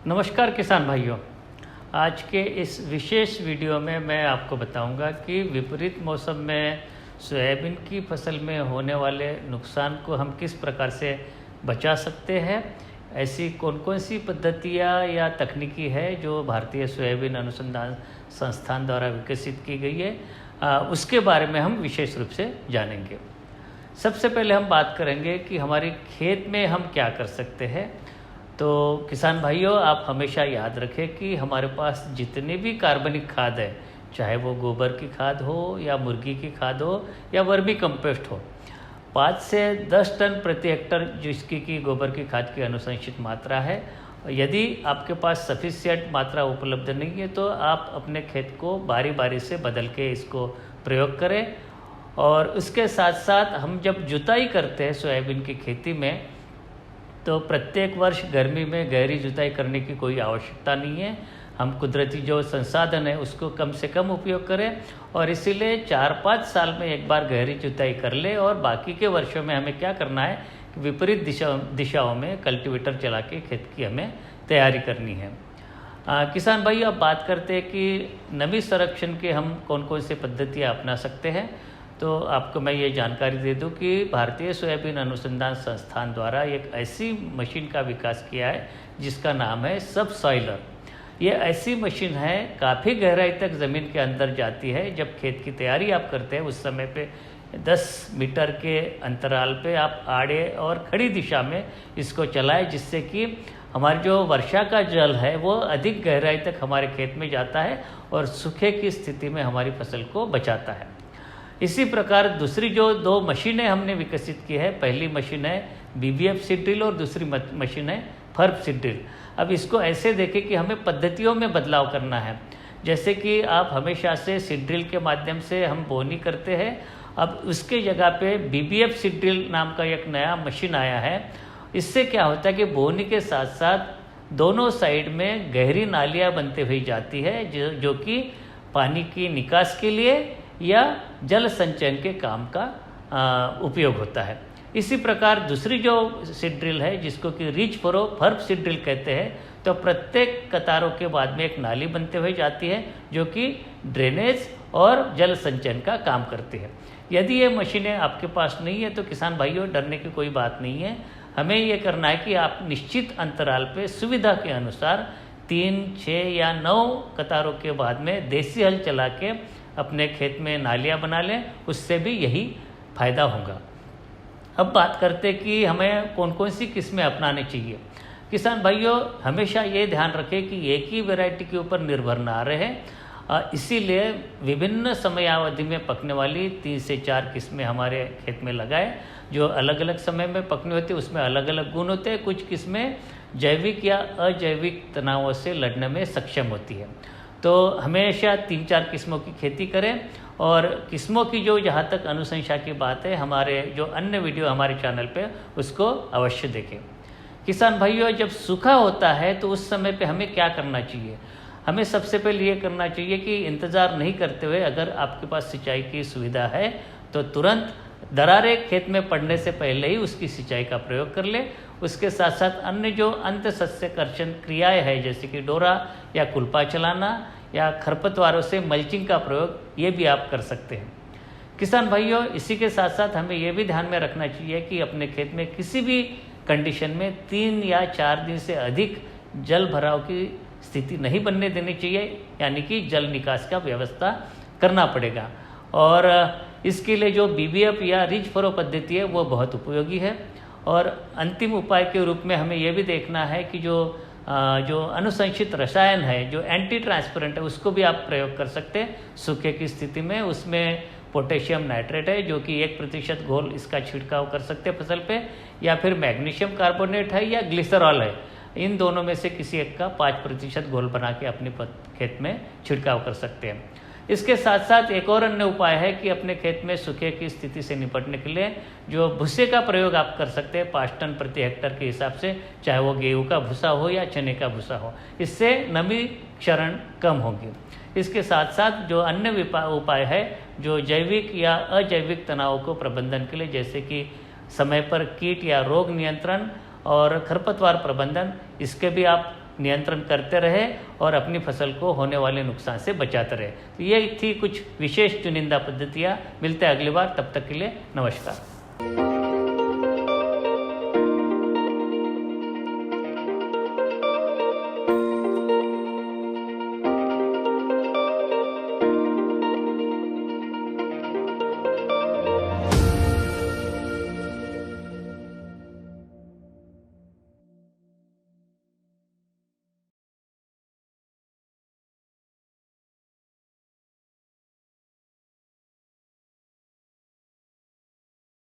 नमस्कार किसान भाइयों। आज के इस विशेष वीडियो में मैं आपको बताऊंगा कि विपरीत मौसम में सोयाबीन की फसल में होने वाले नुकसान को हम किस प्रकार से बचा सकते हैं। ऐसी कौन कौन सी पद्धतियाँ या तकनीकी है जो भारतीय सोयाबीन अनुसंधान संस्थान द्वारा विकसित की गई है, उसके बारे में हम विशेष रूप से जानेंगे। सबसे पहले हम बात करेंगे कि हमारे खेत में हम क्या कर सकते हैं। तो किसान भाइयों, आप हमेशा याद रखें कि हमारे पास जितनी भी कार्बनिक खाद है, चाहे वो गोबर की खाद हो या मुर्गी की खाद हो या वर्मी कंपोस्ट हो, 5 से 10 टन प्रति हेक्टर जिसकी की गोबर की खाद की अनुशंसित मात्रा है। यदि आपके पास सफिशिएंट मात्रा उपलब्ध नहीं है तो आप अपने खेत को बारी बारी से बदल के इसको प्रयोग करें। और उसके साथ साथ हम जब जुताई करते हैं सोयाबीन की खेती में, तो प्रत्येक वर्ष गर्मी में गहरी जुताई करने की कोई आवश्यकता नहीं है। हम कुदरती जो संसाधन है उसको कम से कम उपयोग करें और इसीलिए 4-5 साल में एक बार गहरी जुताई कर ले। और बाकी के वर्षों में हमें क्या करना है कि विपरीत दिशाओं में कल्टीवेटर चला के खेत की हमें तैयारी करनी है। किसान भाई, अब बात करते हैं कि नमी संरक्षण के हम कौन कौन से पद्धतियाँ अपना सकते हैं। तो आपको मैं ये जानकारी दे दूं कि भारतीय सोयाबीन अनुसंधान संस्थान द्वारा एक ऐसी मशीन का विकास किया है जिसका नाम है सबसॉइलर। ये ऐसी मशीन है, काफ़ी गहराई तक ज़मीन के अंदर जाती है। जब खेत की तैयारी आप करते हैं उस समय पे 10 मीटर के अंतराल पे आप आड़े और खड़ी दिशा में इसको चलाएं, जिससे कि हमारी जो वर्षा का जल है वो अधिक गहराई तक हमारे खेत में जाता है और सूखे की स्थिति में हमारी फसल को बचाता है। इसी प्रकार दूसरी जो 2 मशीनें हमने विकसित की है, पहली मशीन है BBF सीड ड्रिल और दूसरी मशीन है फर्प सीड ड्रिल। अब इसको ऐसे देखें कि हमें पद्धतियों में बदलाव करना है। जैसे कि आप हमेशा से सीड ड्रिल के माध्यम से हम बोनी करते हैं, अब उसके जगह पे BBF सीड ड्रिल नाम का एक नया मशीन आया है। इससे क्या होता है कि बोनी के साथ साथ दोनों साइड में गहरी नालियाँ बनते हुई जाती है, जो कि पानी की निकास के लिए या जल संचयन के काम का उपयोग होता है। इसी प्रकार दूसरी जो सीड ड्रिल है जिसको कि रिच फरो फर्प सीड ड्रिल कहते हैं, तो प्रत्येक कतारों के बाद में एक नाली बनते हुए जाती है जो कि ड्रेनेज और जल संचयन का काम करती है। यदि ये मशीनें आपके पास नहीं है तो किसान भाइयों, डरने की कोई बात नहीं है। हमें ये करना है कि आप निश्चित अंतराल पे सुविधा के अनुसार 3, 6 या 9 कतारों के बाद में देसी हल चला के अपने खेत में नालियाँ बना लें, उससे भी यही फायदा होगा। अब बात करते कि हमें कौन कौन सी किस्में अपनानी चाहिए। किसान भाइयों, हमेशा ये ध्यान रखें कि एक ही वैरायटी के ऊपर निर्भर ना रहे। इसीलिए विभिन्न समयावधि में पकने वाली 3 से 4 किस्में हमारे खेत में लगाएं। जो अलग अलग समय में पकनी होती है उसमें अलग अलग गुण होते हैं। कुछ किस्में जैविक या अजैविक तनावों से लड़ने में सक्षम होती है। तो हमेशा 3-4 किस्मों की खेती करें। और किस्मों की जो जहाँ तक अनुशंसा की बात है, हमारे जो अन्य वीडियो हमारे चैनल पे उसको अवश्य देखें। किसान भाइयों, जब सूखा होता है तो उस समय पे हमें क्या करना चाहिए। हमें सबसे पहले ये करना चाहिए कि इंतज़ार नहीं करते हुए, अगर आपके पास सिंचाई की सुविधा है तो तुरंत दरारें खेत में पड़ने से पहले ही उसकी सिंचाई का प्रयोग कर ले। उसके साथ साथ अन्य जो अंत सस्य कर्षण क्रियाएँ हैं, जैसे कि डोरा या कुल्पा चलाना या खरपतवारों से मल्चिंग का प्रयोग, ये भी आप कर सकते हैं। किसान भाइयों, इसी के साथ साथ हमें ये भी ध्यान में रखना चाहिए कि अपने खेत में किसी भी कंडीशन में 3 या 4 दिन से अधिक जल भराव की स्थिति नहीं बनने देनी चाहिए, यानी कि जल निकास का व्यवस्था करना पड़ेगा। और इसके लिए जो BBF या रिच फरो पद्धति है वो बहुत उपयोगी है। और अंतिम उपाय के रूप में हमें यह भी देखना है कि जो अनुशंसित रसायन है, जो एंटी ट्रांसपेरेंट है, उसको भी आप प्रयोग कर सकते हैं सूखे की स्थिति में। उसमें पोटेशियम नाइट्रेट है जो कि 1% घोल, इसका छिड़काव कर सकते हैं फसल पे, या फिर मैग्नीशियम कार्बोनेट है या ग्लिसरॉल है। इन दोनों में से किसी एक का 5% घोल बना के अपने खेत में छिड़काव कर सकते हैं। इसके साथ साथ एक और अन्य उपाय है कि अपने खेत में सूखे की स्थिति से निपटने के लिए जो भूसे का प्रयोग आप कर सकते हैं 5 टन प्रति हेक्टर के हिसाब से, चाहे वो गेहूँ का भूसा हो या चने का भूसा हो। इससे नमी क्षरण कम होगी। इसके साथ साथ जो अन्य उपाय है, जो जैविक या अजैविक तनाव को प्रबंधन के लिए, जैसे कि समय पर कीट या रोग नियंत्रण और खरपतवार प्रबंधन, इसके भी आप नियंत्रण करते रहे और अपनी फसल को होने वाले नुकसान से बचाते रहे। तो ये थी कुछ विशेष चुनिंदा पद्धतियाँ। मिलते हैं अगली बार, तब तक के लिए नमस्कार।